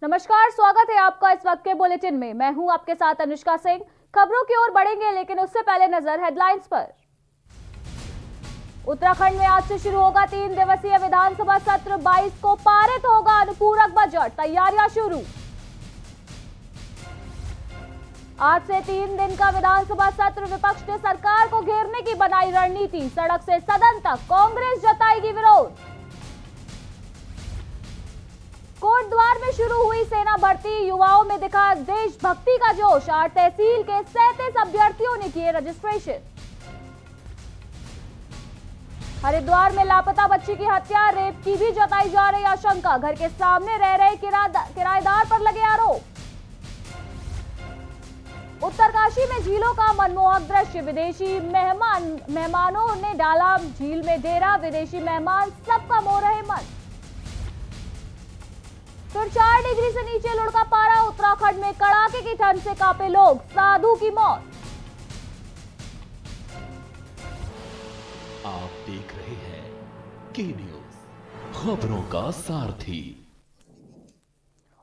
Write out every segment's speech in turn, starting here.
नमस्कार, स्वागत है आपका इस वक्त के बुलेटिन में। मैं हूं आपके साथ अनुष्का सिंह। खबरों की ओर बढ़ेंगे, लेकिन उससे पहले नजर हेडलाइंस पर। उत्तराखंड में आज से शुरू होगा 3 दिवसीय विधानसभा सत्र। 22 को पारित होगा अनुपूरक बजट, तैयारियां शुरू। आज से 3 दिन का विधानसभा सत्र। विपक्ष ने सरकार को घेरने की बनाई रणनीति। सड़क से सदन तक कांग्रेस जताएगी विरोध। कोटद्वार में शुरू हुई सेना भर्ती। युवाओं में दिखा देशभक्ति का जोश। 8 तहसील के 37 अभ्यर्थियों ने किए रजिस्ट्रेशन। हरिद्वार में लापता बच्ची की हत्या, रेप की भी जताई जा रही आशंका। घर के सामने रह रहे किराएदार पर लगे आरोप। उत्तरकाशी में झीलों का मनमोहक दृश्य। विदेशी मेहमानों ने डाला झील में डेरा। विदेशी मेहमान सबका मोह रहे मन। फिर 4 डिग्री से नीचे लुढ़का पारा। उत्तराखंड में कड़ाके की ठंड से कांपे लोग। साधु की मौत। आप देख रहे हैं के न्यूज, खबरों का सारथी।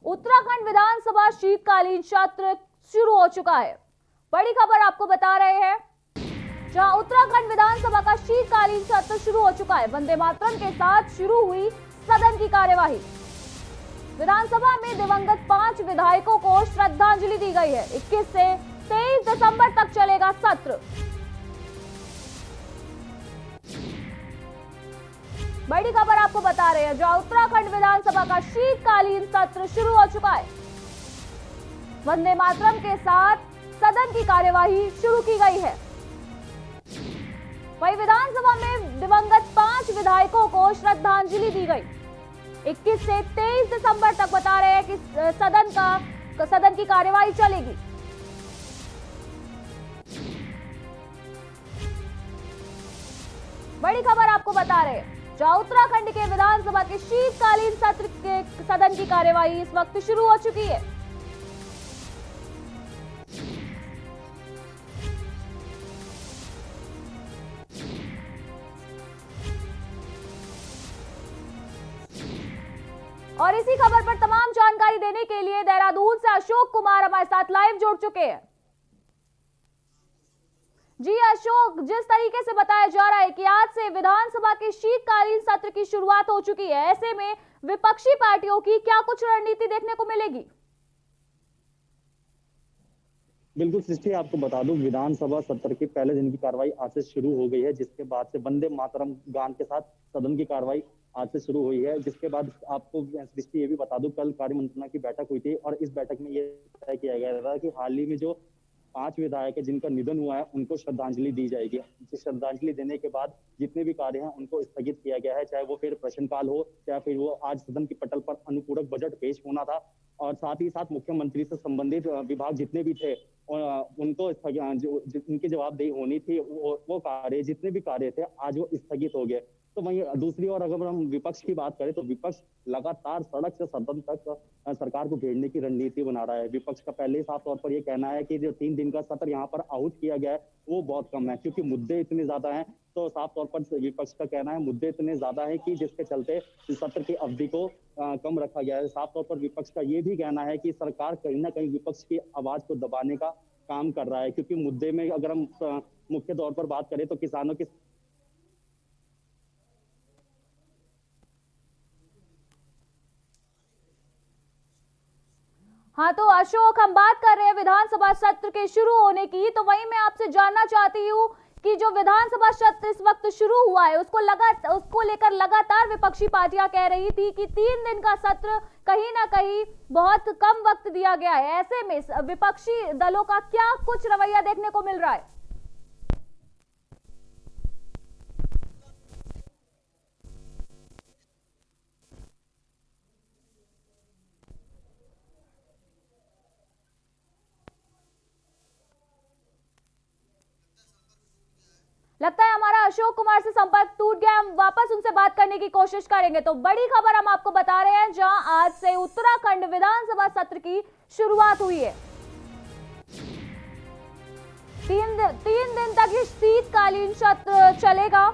उत्तराखंड विधानसभा शीतकालीन सत्र शुरू हो चुका है। बड़ी खबर आपको बता रहे हैं, जहां उत्तराखंड विधानसभा का शीतकालीन सत्र शुरू हो चुका है। वंदे मातरम के साथ शुरू हुई सदन की कार्यवाही। विधानसभा में दिवंगत 5 विधायकों को श्रद्धांजलि दी गई है। 21 से 23 दिसंबर तक चलेगा सत्र। बड़ी खबर आपको बता रहे हैं, जहां उत्तराखंड विधानसभा का शीतकालीन सत्र शुरू हो चुका है। वंदे मातरम के साथ सदन की कार्यवाही शुरू की गई है। वहीं विधानसभा में दिवंगत 5 विधायकों को श्रद्धांजलि दी गई। 21 से 23 दिसंबर तक बता रहे हैं कि सदन की कार्यवाही चलेगी। बड़ी खबर आपको बता रहे हैं, जहां उत्तराखंड के विधानसभा के शीतकालीन सत्र के सदन की कार्यवाही इस वक्त शुरू हो चुकी है। और इसी खबर पर तमाम जानकारी देने के लिए देहरादून से अशोक कुमार हमारे साथ लाइव जुड़ चुके हैं। जी अशोक, जिस तरीके से बताया जा रहा है कि आज से विधानसभा के शीतकालीन सत्र की शुरुआत हो चुकी है, ऐसे में विपक्षी पार्टियों की क्या कुछ रणनीति देखने को मिलेगी? बिल्कुल सृष्टि, आपको बता दूं, विधानसभा सत्र के पहले दिन की कार्रवाई आज से शुरू हो गई है, जिसके बाद से वंदे मातरम गान के साथ सदन की कार्रवाई आज से शुरू हुई है। जिसके बाद आपको सृष्टि ये भी बता दूं, कल कार्य मंत्रणा की बैठक हुई थी और इस बैठक में ये तय किया गया था कि हाल ही में जो 5 विधायक है जिनका निधन हुआ है, उनको श्रद्धांजलि दी जाएगी। श्रद्धांजलि देने के बाद जितने भी कार्य हैं उनको स्थगित किया गया है, चाहे वो फिर प्रश्नकाल हो, चाहे फिर वो आज सदन की पटल पर अनुपूरक बजट पेश होना था। और साथ ही साथ मुख्यमंत्री से संबंधित विभाग जितने भी थे उनको उनकी जवाबदेही होनी थी, वो कार्य, जितने भी कार्य थे आज वो स्थगित हो गए। तो वहीं दूसरी ओर अगर हम विपक्ष की बात करें तो विपक्ष लगातार सड़क से सदन तक सरकार को घेरने की रणनीति बना रहा है। विपक्ष का पहले ही साफ तौर पर यह कहना है कि जो 3 दिन का सत्र यहाँ पर आहूत किया गया है वो बहुत कम है, क्योंकि मुद्दे इतने ज्यादा हैं। तो साफ तौर पर विपक्ष का कहना है मुद्दे इतने ज्यादा है कि जिसके चलते सत्र की अवधि को कम रखा गया है। साफ तौर पर विपक्ष का ये भी कहना है कि सरकार कहीं ना कहीं विपक्ष की आवाज को दबाने का काम कर रहा है, क्योंकि मुद्दे में अगर हम मुख्य तौर पर बात करें तो किसानों की। हाँ, तो अशोक, हम बात कर रहे हैं विधानसभा सत्र के शुरू होने की, तो वहीं मैं आपसे जानना चाहती हूँ कि जो विधानसभा सत्र इस वक्त शुरू हुआ है उसको लेकर लगातार विपक्षी पार्टियां कह रही थी कि 3 दिन का सत्र कहीं ना कहीं बहुत कम वक्त दिया गया है। ऐसे में विपक्षी दलों का क्या कुछ रवैया देखने को मिल रहा है? लगता है हमारा अशोक कुमार से संपर्क टूट गया। हम वापस उनसे बात करने की कोशिश करेंगे। तो बड़ी खबर हम आपको बता रहे हैं, जहां आज से उत्तराखंड विधानसभा सत्र की शुरुआत हुई है। 3 दिन तक ये शीतकालीन सत्र चलेगा।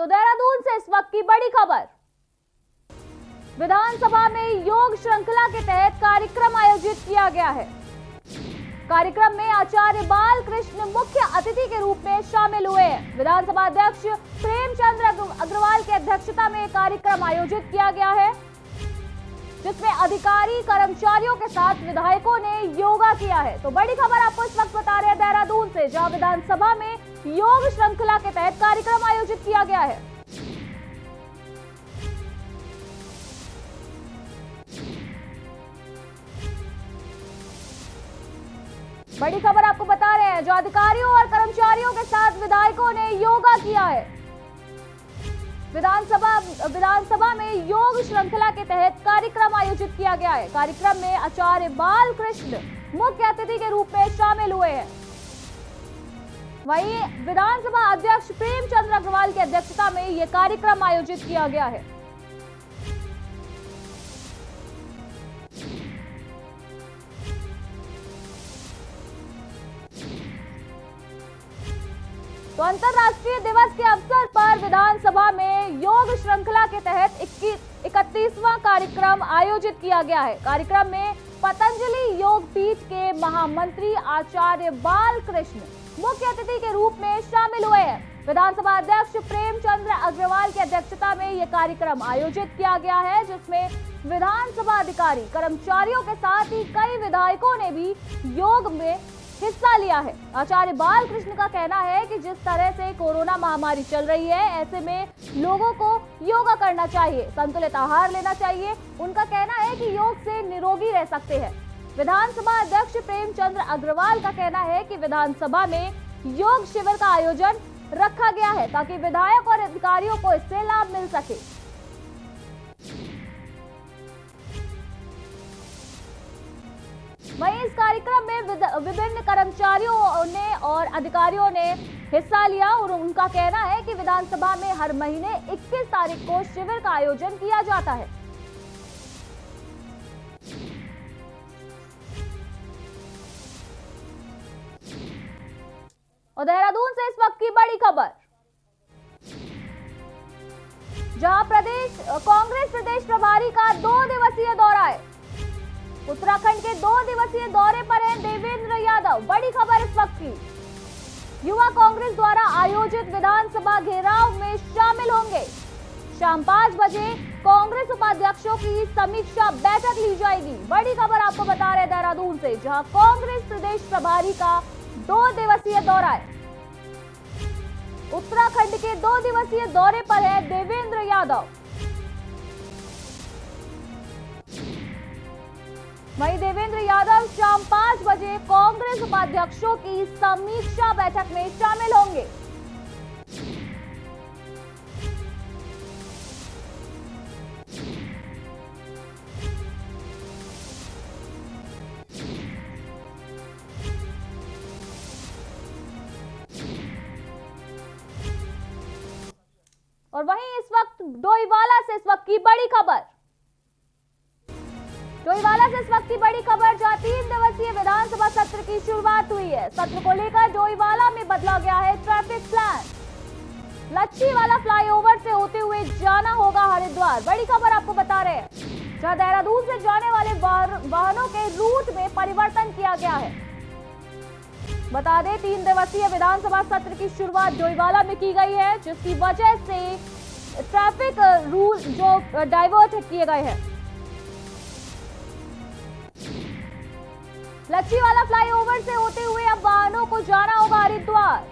तो देहरादून से इस वक्त की बड़ी खबर। विधानसभा में योग श्रृंखला के तहत कार्यक्रम आयोजित किया गया है। कार्यक्रम में आचार्य बालकृष्ण मुख्य अतिथि के रूप में शामिल हुए हैं। विधानसभा अध्यक्ष प्रेमचंद्र अग्रवाल की अध्यक्षता में कार्यक्रम आयोजित किया गया है, जिसमें अधिकारी कर्मचारियों के साथ विधायकों ने योगा किया है। तो बड़ी खबर आपको इस वक्त बता रहे हैं देहरादून से, जहां विधानसभा में योग श्रृंखला के तहत कार्यक्रम आयोजित किया गया है। बड़ी खबर आपको बता रहे हैं, जो अधिकारियों और कर्मचारियों के साथ विधायकों ने योगा किया है। विधानसभा में योग श्रृंखला के तहत कार्यक्रम आयोजित किया गया है। कार्यक्रम में आचार्य बालकृष्ण मुख्य अतिथि के रूप में शामिल हुए हैं। वहीं विधानसभा अध्यक्ष प्रेमचंद्र अग्रवाल की अध्यक्षता में यह कार्यक्रम आयोजित किया गया है। तो अंतर्राष्ट्रीय दिवस के अवसर पर विधानसभा में योग श्रृंखला के तहत 31वां कार्यक्रम आयोजित किया गया है। कार्यक्रम में पतंजलि योग पीठ के महामंत्री आचार्य बालकृष्ण मुख्य अतिथि के रूप में शामिल हुए हैं। विधानसभा अध्यक्ष प्रेमचंद्र अग्रवाल की अध्यक्षता में यह कार्यक्रम आयोजित किया गया है, जिसमें विधानसभा अधिकारी कर्मचारियों के साथ ही कई विधायकों ने भी योग में हिस्सा लिया है। आचार्य बालकृष्ण का कहना है कि जिस तरह से कोरोना महामारी चल रही है, ऐसे में लोगों को योगा करना चाहिए, संतुलित आहार लेना चाहिए। उनका कहना है कि योग से निरोगी रह सकते हैं। विधानसभा अध्यक्ष प्रेमचंद्र अग्रवाल का कहना है कि विधानसभा में योग शिविर का आयोजन रखा गया है, ताकि विधायक और अधिकारियों को इससे लाभ मिल सके। वहीं इस कार्यक्रम में विभिन्न कर्मचारियों ने और अधिकारियों ने हिस्सा लिया और उनका कहना है कि विधानसभा में हर महीने 21 तारीख को शिविर का आयोजन किया जाता है। और देहरादून से इस वक्त की बड़ी खबर, जहां कांग्रेस प्रदेश प्रभारी का 2 दिवसीय दौरा है। उत्तराखंड के 2 दिवसीय दौरे पर हैं देवेंद्र यादव। बड़ी खबर इस वक्त की, युवा कांग्रेस द्वारा आयोजित विधानसभा घेराव में शामिल होंगे। शाम 5 बजे कांग्रेस उपाध्यक्षों की समीक्षा बैठक ली जाएगी। बड़ी खबर आपको बता रहे देहरादून से, जहां कांग्रेस प्रदेश प्रभारी का 2 दिवसीय दौरा है। उत्तराखंड के 2 दिवसीय दौरे पर है देवेंद्र यादव। वहीं देवेंद्र यादव शाम 5 बजे कांग्रेस उपाध्यक्षों की समीक्षा बैठक में शामिल होंगे। और वहीं इस वक्त डोईवाला से इस वक्त की बड़ी खबर, डोईवाला से इस वक्त की बड़ी खबर, जहां 3 दिवसीय विधानसभा सत्र की शुरुआत हुई है। सत्र को लेकर डोईवाला में बदला गया है ट्रैफिक प्लान। लच्छीवाला फ्लाईओवर से होते हुए जाना होगा हरिद्वार। बड़ी खबर आपको बता रहे हैं, जहां देहरादून से जाने वाले वाहनों के रूट में परिवर्तन किया गया है। बता दें, 3 दिवसीय विधानसभा सत्र की शुरुआत डोईवाला में की गई है, जिसकी वजह से ट्रैफिक रूल जो डाइवर्ट किए गए हैं। लच्छीवाला फ्लाईओवर से होते हुए अब वाहनों को जाना होगा हरिद्वार।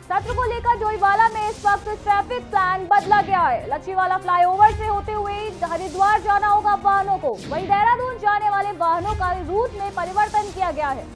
सत्र को लेकर डोईवाला में इस वक्त ट्रैफिक प्लान बदला गया है। लच्छीवाला फ्लाईओवर से होते हुए हरिद्वार जाना होगा वाहनों को। वहीं देहरादून जाने वाले वाहनों का रूट में परिवर्तन किया गया है।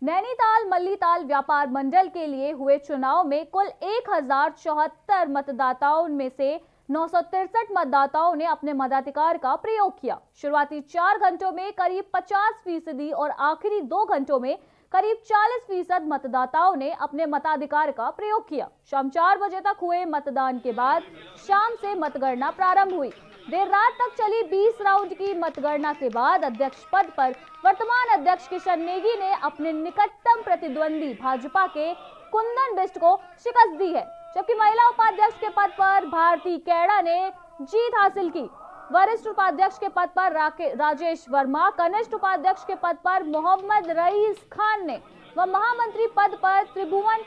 नैनीताल नैनीताल मल्लीताल व्यापार मंडल के लिए हुए चुनाव में कुल 1074 मतदाताओं में से 963 मतदाताओं ने अपने मताधिकार का प्रयोग किया। शुरुआती 4 घंटों में करीब 50% और आखिरी 2 घंटों में करीब 40% मतदाताओं ने अपने मताधिकार का प्रयोग किया। शाम 4 बजे तक हुए मतदान के बाद शाम से मतगणना प्रारंभ हुई। देर रात तक चली 20 राउंड की मतगणना के बाद अध्यक्ष पद पर वर्तमान अध्यक्ष किशन नेगी ने अपने निकटतम प्रतिद्वंदी भाजपा के कुंदन बिष्ट को शिकस्त दी है, जबकि महिला उपाध्यक्ष के पद पर भारती कैड़ा ने जीत हासिल की। वरिष्ठ उपाध्यक्ष के पद पर राजेश वर्मा, कनिष्ठ उपाध्यक्ष के पद पर मोहम्मद रईस खान ने व महामंत्री पद पर त्रिभुवन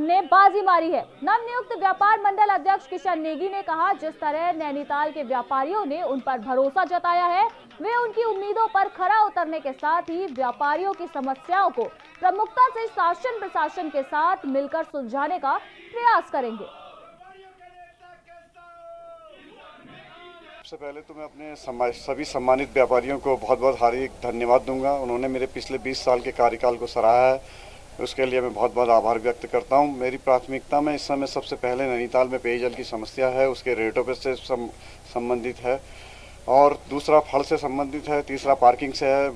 ने बाजी मारी है। नवनियुक्त व्यापार मंडल अध्यक्ष किशन नेगी ने कहा, जिस तरह नैनीताल के व्यापारियों ने उन पर भरोसा जताया है, वे उनकी उम्मीदों पर खरा उतरने के साथ ही व्यापारियों की समस्याओं को प्रमुखता से शासन प्रशासन के साथ मिलकर सुलझाने का प्रयास करेंगे। सबसे पहले तो मैं अपने सभी सम्मानित व्यापारियों को बहुत बहुत हार्दिक धन्यवाद दूंगा। उन्होंने मेरे पिछले 20 साल के कार्यकाल को सराहा है, उसके लिए मैं बहुत बहुत आभार व्यक्त करता हूं। मेरी प्राथमिकता में इस समय सबसे पहले नैनीताल में पेयजल की समस्या है, उसके रेटों पर से संबंधित है, और दूसरा फल से संबंधित है, तीसरा पार्किंग से है।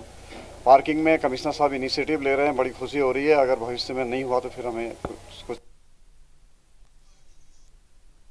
पार्किंग में कमिश्नर साहब इनिशिएटिव ले रहे हैं, बड़ी खुशी हो रही है। अगर भविष्य में नहीं हुआ तो फिर हमें कुछ।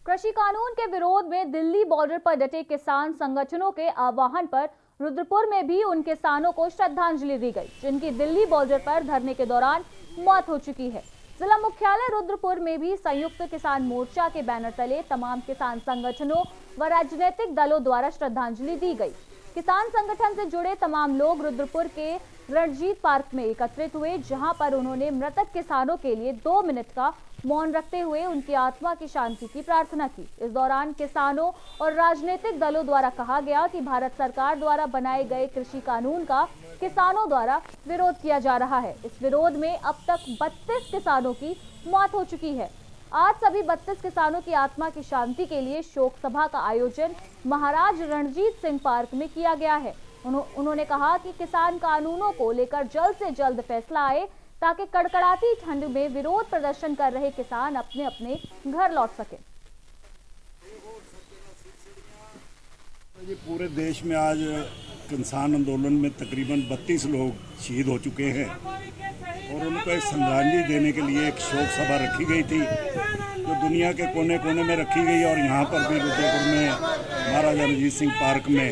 कृषि कानून के विरोध में दिल्ली बॉर्डर पर डटे किसान संगठनों के आह्वान पर रुद्रपुर में भी उन किसानों को श्रद्धांजलि दी गई, जिनकी दिल्ली बॉर्डर पर धरने के दौरान मौत हो चुकी है। जिला मुख्यालय रुद्रपुर में भी संयुक्त किसान मोर्चा के बैनर तले तमाम किसान संगठनों व राजनीतिक दलों द्वारा श्रद्धांजलि दी गई। किसान संगठन से जुड़े तमाम लोग रुद्रपुर के रणजीत पार्क में एकत्रित हुए, जहां पर उन्होंने मृतक किसानों के लिए 2 मिनट का मौन रखते हुए उनकी आत्मा की शांति की प्रार्थना की। इस दौरान किसानों और राजनीतिक दलों द्वारा कहा गया कि भारत सरकार द्वारा बनाए गए कृषि कानून का किसानों द्वारा विरोध किया जा रहा है। इस विरोध में अब तक 32 किसानों की मौत हो चुकी है। आज सभी 32 किसानों की आत्मा की शांति के लिए शोक सभा का आयोजन महाराज रणजीत सिंह पार्क में किया गया है। उन्होंने कहा कि किसान कानूनों को लेकर जल्द से जल्द फैसला आए, ताकि कड़कड़ाती ठंड में विरोध प्रदर्शन कर रहे किसान अपने अपने घर लौट सकें। पूरे देश में आज किसान आंदोलन में तकरीबन 32 लोग शहीद हो चुके हैं, और उनको एक श्रद्धांजलि देने के लिए एक शोक सभा रखी गई थी, जो दुनिया के कोने कोने में रखी गई। और यहाँ पर भी रुद्रपुर में महाराजा रणजीत सिंह पार्क में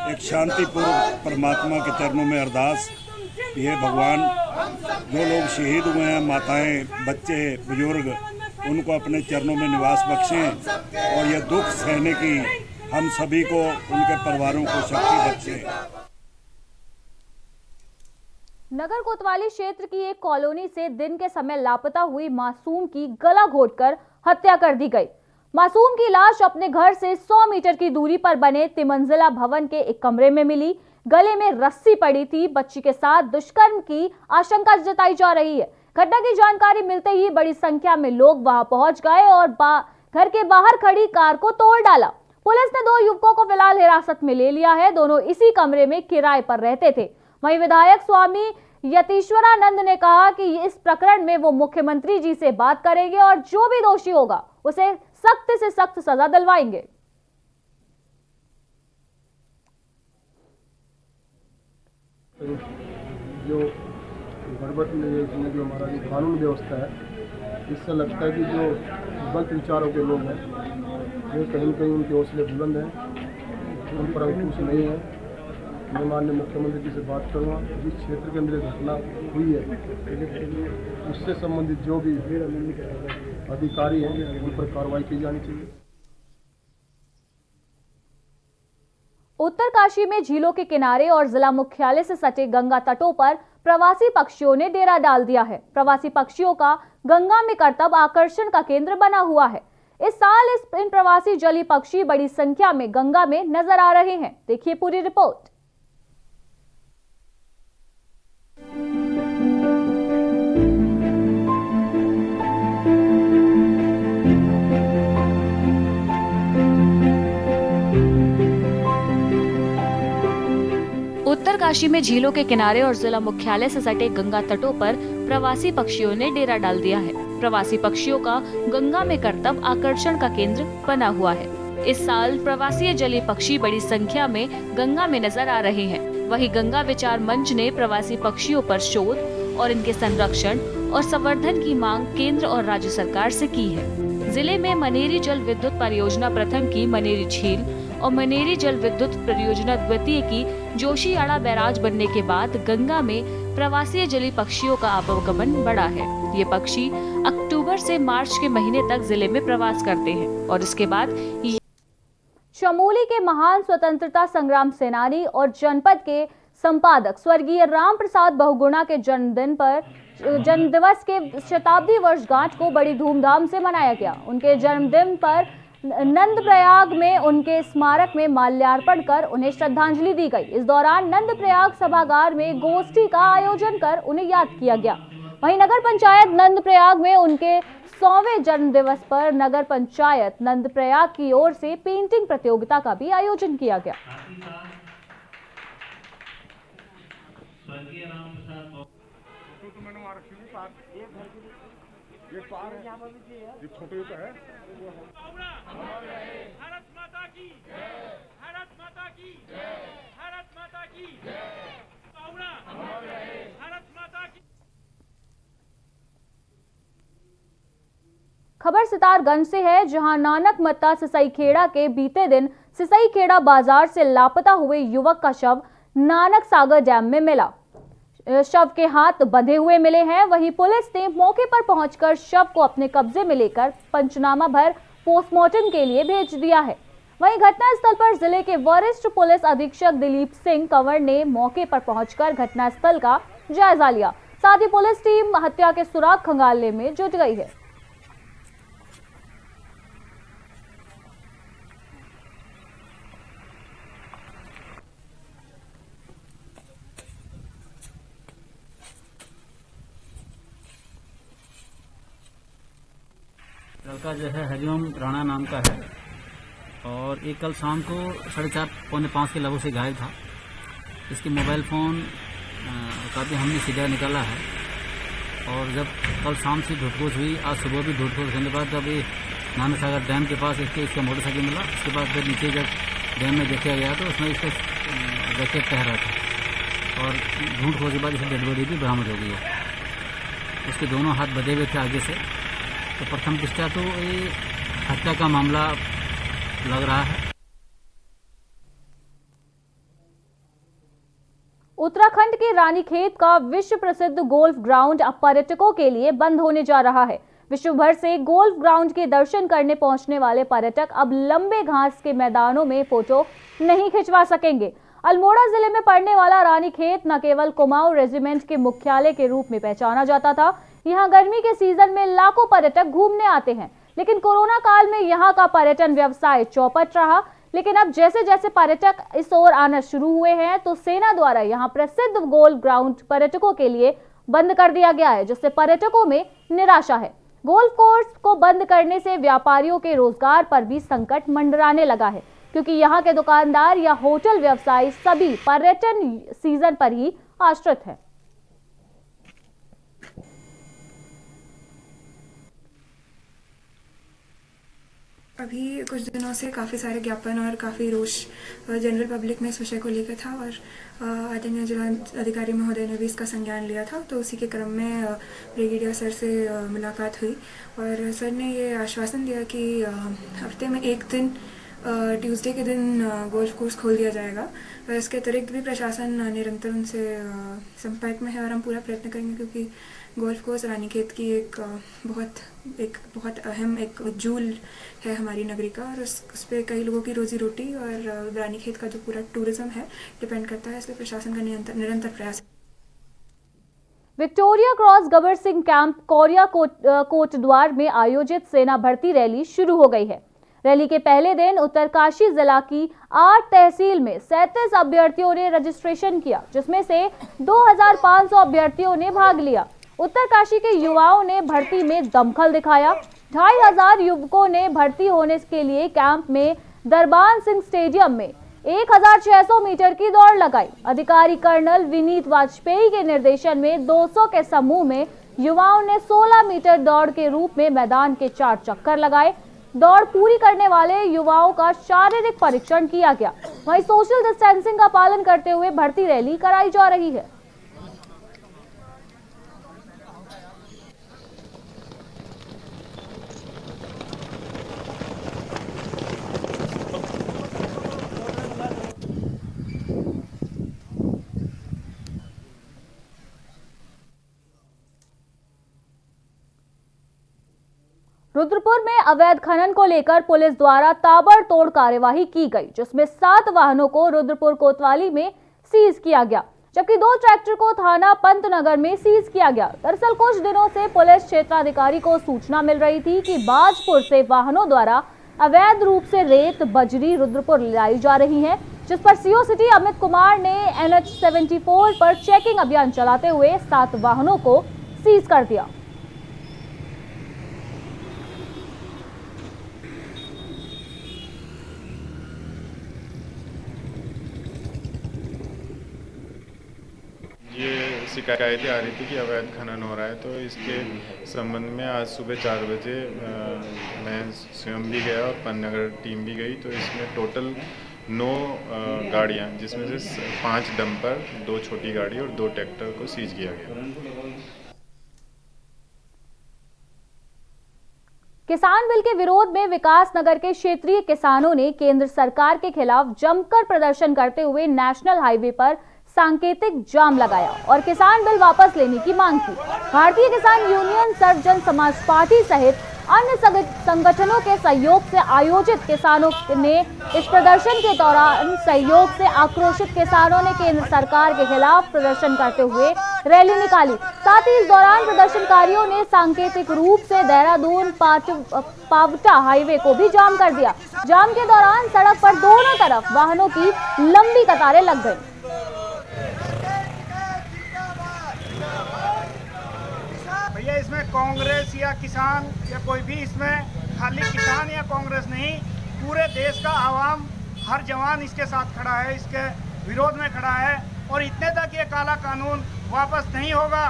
एक शांतिपूर्ण परमात्मा के चरणों में अरदास, ये भगवान जो लोग शहीद हुए हैं, माताएं, बच्चे, बुजुर्ग, उनको अपने चरणों में निवास बख्शें, और ये दुख सहने की हम सभी को, उनके परिवारों को शक्ति बख्शें। नगर कोतवाली क्षेत्र की एक कॉलोनी से दिन के समय लापता हुई मासूम की गला घोंटकर हत्या कर दी गई। मासूम की लाश अपने घर से 100 मीटर की दूरी पर बने तिमंजिला भवन के एक कमरे में मिली। गले में रस्सी पड़ी थी। बच्ची के साथ दुष्कर्म की आशंका जताई जा रही है। घटना की जानकारी मिलते ही बड़ी संख्या में लोग वहां पहुंच गए और घर के बाहर खड़ी कार को तोड़ डाला। पुलिस ने 2 युवकों को फिलहाल हिरासत में ले लिया है। दोनों इसी कमरे में किराए पर रहते थे। वहीं विधायक स्वामी यतीश्वरानंद ने कहा कि इस प्रकरण में वो मुख्यमंत्री जी से बात करेंगे और जो भी दोषी होगा उसे सख्त से सख्त सजा दिलवाएंगे। जो गड़बड़ में जो हमारा जो कानून व्यवस्था है, इससे लगता है कि जो गलत विचारों के लोग हैं, वो कहीं न कहीं उनके हौसले बुलंद हैं, उन पर अंकुश नहीं है। मैं माननीय मुख्यमंत्री जी से बात करूँगा। जिस क्षेत्र के अंदर घटना हुई है, उससे संबंधित जो भी अधिकारी हैं, उन पर कार्रवाई की जानी चाहिए। उत्तरकाशी में झीलों के किनारे और जिला मुख्यालय से सटे गंगा तटों पर प्रवासी पक्षियों ने डेरा डाल दिया है। प्रवासी पक्षियों का गंगा में करतब आकर्षण का केंद्र बना हुआ है। इस साल इन प्रवासी जलीय पक्षी बड़ी संख्या में गंगा में नजर आ रहे हैं। देखिए पूरी रिपोर्ट। उत्तरकाशी में झीलों के किनारे और जिला मुख्यालय से सटे गंगा तटों पर प्रवासी पक्षियों ने डेरा डाल दिया है। प्रवासी पक्षियों का गंगा में करतब आकर्षण का केंद्र बना हुआ है। इस साल प्रवासी जलीय पक्षी बड़ी संख्या में गंगा में नजर आ रहे हैं। वहीं गंगा विचार मंच ने प्रवासी पक्षियों पर शोध और इनके संरक्षण और संवर्धन की मांग केंद्र और राज्य सरकार से की है। जिले में मनेरी जल विद्युत परियोजना प्रथम की मनेरी झील और मनेरी जल विद्युत परियोजना द्वितीय की जोशीआड़ा बैराज बनने के बाद गंगा में प्रवासी जलीय पक्षियों का आवागमन बढ़ा है। ये पक्षी अक्टूबर से मार्च के महीने तक जिले में प्रवास करते हैं और इसके बाद चमोली के महान स्वतंत्रता संग्राम सेनानी और जनपद के संपादक स्वर्गीय राम प्रसाद बहुगुणा के जन्मदिवस के शताब्दी वर्षगांठ को बड़ी धूमधाम से मनाया गया। उनके जन्मदिन पर नंदप्रयाग में उनके स्मारक में माल्यार्पण कर उन्हें श्रद्धांजलि दी गई। इस दौरान नंदप्रयाग सभागार में गोष्ठी का आयोजन कर उन्हें याद किया गया। वहीं नगर पंचायत नंदप्रयाग में उनके 100वें जन्म दिवस पर नगर पंचायत नंदप्रयाग की ओर से पेंटिंग प्रतियोगिता का भी आयोजन किया गया। भारत माता की भारत माता की भारत माता की भारत माता की। खबर सितारगंज से है, जहां नानक मत्ता सिसईखेड़ा के बीते दिन सिसईखेड़ा बाजार से लापता हुए युवक का शव नानक सागर डैम में मिला। शव के हाथ बंधे हुए मिले हैं। वहीं पुलिस ने मौके पर पहुंचकर शव को अपने कब्जे में लेकर पंचनामा भर पोस्टमार्टम के लिए भेज दिया है। वहीं घटनास्थल पर जिले के वरिष्ठ पुलिस अधीक्षक दिलीप सिंह कंवर ने मौके पर पहुंचकर घटनास्थल का जायजा लिया। साथ ही पुलिस टीम हत्या के सुराग खंगालने में जुट गई है। लड़का जो है हरिओम राणा नाम का है और ये कल शाम को 4:30 पौने 5 के लगभग से गायब था। इसके मोबाइल फ़ोन का भी हमने सीधा निकाला है और जब कल शाम से ढूंढखोज हुई, आज सुबह भी ढूंढखोज करने के बाद जब ये नानक सागर डैम के पास इसका मोटरसाइकिल मिला। उसके बाद फिर नीचे जब डैम में देखा गया तो उसमें इसका जैकेट पहन रहा था और ढूंढखोज के बाद इसकी डेड बॉडी भी बरामद हो गई है। उसके दोनों हाथ बंधे हुए थे आगे से। तो प्रथम दृष्टया तो ये हत्या का मामला लग रहा है। उत्तराखंड के रानीखेत का विश्व प्रसिद्ध गोल्फ ग्राउंड अब पर्यटकों के लिए बंद होने जा रहा है। विश्व भर से गोल्फ ग्राउंड के दर्शन करने पहुंचने वाले पर्यटक अब लंबे घास के मैदानों में फोटो नहीं खिंचवा सकेंगे। अल्मोड़ा जिले में पड़ने वाला रानीखेत न केवल कुमाऊं रेजिमेंट के मुख्यालय के रूप में पहचाना जाता था। यहाँ गर्मी के सीजन में लाखों पर्यटक घूमने आते हैं, लेकिन कोरोना काल में यहाँ का पर्यटन व्यवसाय चौपट रहा। लेकिन अब जैसे जैसे पर्यटक इस ओर आना शुरू हुए हैं तो सेना द्वारा यहाँ प्रसिद्ध गोल्फ ग्राउंड पर्यटकों के लिए बंद कर दिया गया है, जिससे पर्यटकों में निराशा है। गोल्फ कोर्स को बंद करने से व्यापारियों के रोजगार पर भी संकट मंडराने लगा है, क्योंकि यहाँ के दुकानदार या होटल व्यवसायी सभी पर्यटन सीजन पर ही आश्रित है। अभी कुछ दिनों से काफ़ी सारे ज्ञापन और काफ़ी रोष जनरल पब्लिक में इस विषय को लेकर था और आदरणीय जिला अधिकारी महोदय ने भी इसका संज्ञान लिया था। तो उसी के क्रम में ब्रिगेडियर सर से मुलाकात हुई और सर ने ये आश्वासन दिया कि हफ्ते में एक दिन ट्यूसडे के दिन गोल्फ कोर्स खोल दिया जाएगा। इसके अतिरिक्त भी प्रशासन निरंतर उनसे संपर्क में है और हम पूरा प्रयत्न करेंगे, क्योंकि गोल्फ कोर्स रानीखेत की एक बहुत अहम एक जूल है हमारी नगरी का और उस पर कई लोगों की रोजी रोटी और रानीखेत का जो पूरा टूरिज्म है डिपेंड करता है। इसलिए प्रशासन का निरंतर प्रयास। विक्टोरिया क्रॉस गबर सिंह कैंप कोरिया कोटद्वार में आयोजित सेना भर्ती रैली शुरू हो गई है। रैली के पहले दिन उत्तरकाशी जिला की 8 तहसील में 37 अभ्यर्थियों ने रजिस्ट्रेशन किया, जिसमें से 2500 अभ्यर्थियों ने भाग लिया। उत्तरकाशी के युवाओं ने भर्ती में दमखल दिखाया। 2500 युवकों ने भर्ती होने के लिए कैंप में दरबार सिंह स्टेडियम में 1600 मीटर की दौड़ लगाई। अधिकारी कर्नल विनीत वाजपेयी के निर्देशन में 200 के समूह में युवाओं ने 16 मीटर दौड़ के रूप में मैदान के 4 चक्कर लगाए। दौड़ पूरी करने वाले युवाओं का शारीरिक परीक्षण किया गया। वहीं सोशल डिस्टेंसिंग का पालन करते हुए भर्ती रैली कराई जा रही है। रुद्रपुर में अवैध खनन को लेकर पुलिस द्वारा ताबड़तोड़ कार्यवाही की गई, जिसमें 7 वाहनों को रुद्रपुर कोतवाली में सीज किया गया, जबकि 2 ट्रैक्टर को थाना पंतनगर में सीज किया गया। दरअसल कुछ दिनों से पुलिस क्षेत्राधिकारी को सूचना मिल रही थी कि बाजपुर से वाहनों द्वारा अवैध रूप से रेत बजरी रुद्रपुर लाई जा रही है, जिस पर सीओ सिटी अमित कुमार ने NH 74 पर चेकिंग अभियान चलाते हुए 7 वाहनों को सीज कर दिया। ये शिकायतें आ रही थी कि अवैध खनन हो रहा है, तो इसके संबंध में आज सुबह 4 बजे मैं स्वयं भी गया और पंतनगर टीम भी गई। तो इसमें टोटल 9 गाड़ियां, जिसमें से 5 डंपर, 2 छोटी गाड़ी और 2 ट्रैक्टर को सीज किया गया। किसान बिल के विरोध में विकास नगर के क्षेत्रीय किसानों ने केंद्र सरकार के खिलाफ जमकर प्रदर्शन करते हुए नेशनल हाईवे पर सांकेतिक जाम लगाया और किसान बिल वापस लेने की मांग की। भारतीय किसान यूनियन, सर्वजन समाज पार्टी सहित अन्य संगठनों के सहयोग से आयोजित किसानों ने इस प्रदर्शन के दौरान सहयोग से आक्रोशित किसानों ने केंद्र सरकार के खिलाफ प्रदर्शन करते हुए रैली निकाली। साथ ही इस दौरान प्रदर्शनकारियों ने सांकेतिक रूप से देहरादून पावटा हाईवे को भी जाम कर दिया। जाम के दौरान सड़क पर दोनों तरफ वाहनों की लंबी कतारें लग गई। भैया इसमें कांग्रेस या किसान या कोई भी, इसमें खाली किसान या कांग्रेस नहीं, पूरे देश का आवाम, हर जवान इसके साथ खड़ा है, इसके विरोध में खड़ा है। और इतने तक ये काला कानून वापस नहीं होगा।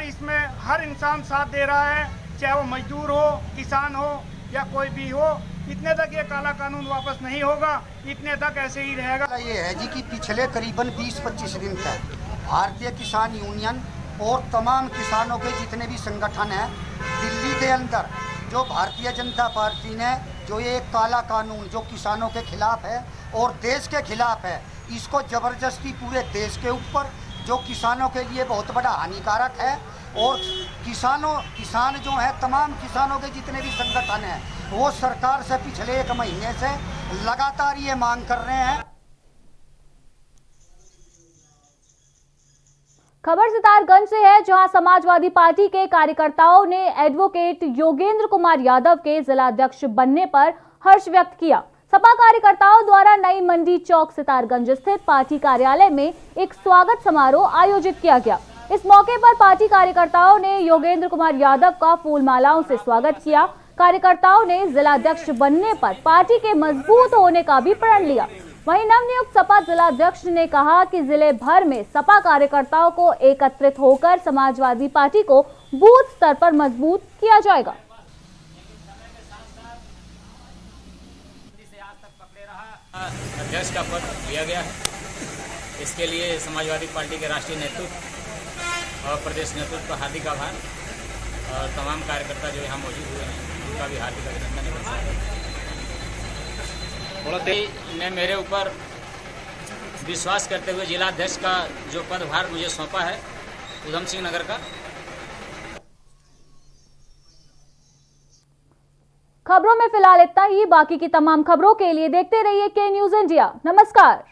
इसमें हर इंसान साथ दे रहा है, चाहे वो मजदूर हो, किसान हो या कोई भी हो। इतने तक ये काला कानून वापस नहीं होगा, इतने तक ऐसे ही रहेगा। ये है जी कि पिछले करीबन 20-25 दिन तक भारतीय किसान यूनियन और तमाम किसानों के जितने भी संगठन हैं, दिल्ली के अंदर जो भारतीय जनता पार्टी ने जो ये काला कानून जो किसानों के खिलाफ है और देश के खिलाफ है, इसको ज़बरदस्ती पूरे देश के ऊपर, जो किसानों के लिए बहुत बड़ा हानिकारक है। और किसान जो है, तमाम किसानों के जितने भी संगठन हैं, वो सरकार से पिछले 1 महीने से लगातार ये मांग कर रहे हैं। खबर सितारगंज से है, जहां समाजवादी पार्टी के कार्यकर्ताओं ने एडवोकेट योगेंद्र कुमार यादव के जिलाध्यक्ष बनने पर हर्ष व्यक्त किया। सपा कार्यकर्ताओं द्वारा नई मंडी चौक सितारगंज स्थित पार्टी कार्यालय में एक स्वागत समारोह आयोजित किया गया। इस मौके पर पार्टी कार्यकर्ताओं ने योगेंद्र कुमार यादव का फूल मालाओं से स्वागत किया। कार्यकर्ताओं ने जिलाध्यक्ष बनने पर पार्टी के मजबूत होने का भी प्रण लिया। वहीं नवनियुक्त सपा जिलाध्यक्ष ने कहा कि जिले भर में सपा कार्यकर्ताओं को एकत्रित होकर समाजवादी पार्टी को बूथ स्तर पर मजबूत किया जाएगा। अध्यक्ष का पद लिया गया है। इसके लिए समाजवादी पार्टी के राष्ट्रीय नेतृत्व और प्रदेश नेतृत्व का हार्दिक आभार, और तमाम कार्यकर्ता जो यहाँ मौजूद हुए हैं उनका भी हार्दिक अभिनंदन। ने मेरे ऊपर विश्वास करते हुए जिलाध्यक्ष का जो पदभार मुझे सौंपा है उधम सिंह नगर का। खबरों में फिलहाल इतना ही। बाकी की तमाम खबरों के लिए देखते रहिए के न्यूज इंडिया। नमस्कार।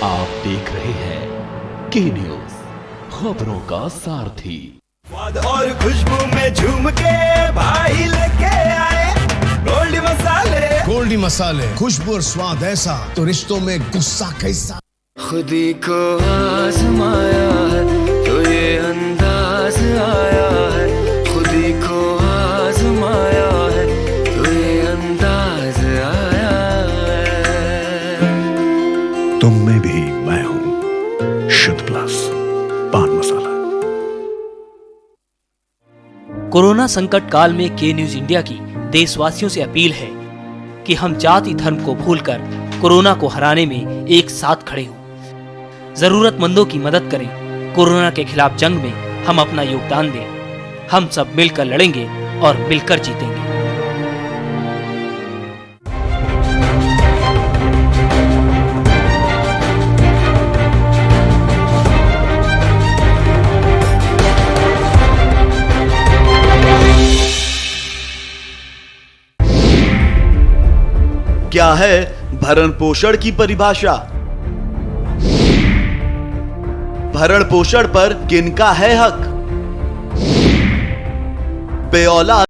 आप देख रहे हैं के न्यूज, खबरों का सारथी। स्वाद और खुशबू में झूम के भाई लेके आए गोल्डी मसाले। गोल्डी मसाले, खुशबू और स्वाद ऐसा तो रिश्तों में गुस्सा कैसा। खुदी को आजमाया है तो ये अंदाज आया है, खुदी को आजमाया है तो ये अंदाज आया है। तुम में भी मैं हूँ, शुद्ध प्लस पान मसाला। कोरोना संकट काल में के न्यूज इंडिया की देशवासियों से अपील है कि हम जाति धर्म को भूलकर कोरोना को हराने में एक साथ खड़े हों, जरूरतमंदों की मदद करें। कोरोना के खिलाफ जंग में हम अपना योगदान दें। हम सब मिलकर लड़ेंगे और मिलकर जीतेंगे। क्या है भरण पोषण की परिभाषा? भरण पोषण पर किनका है हक? बेऔलाद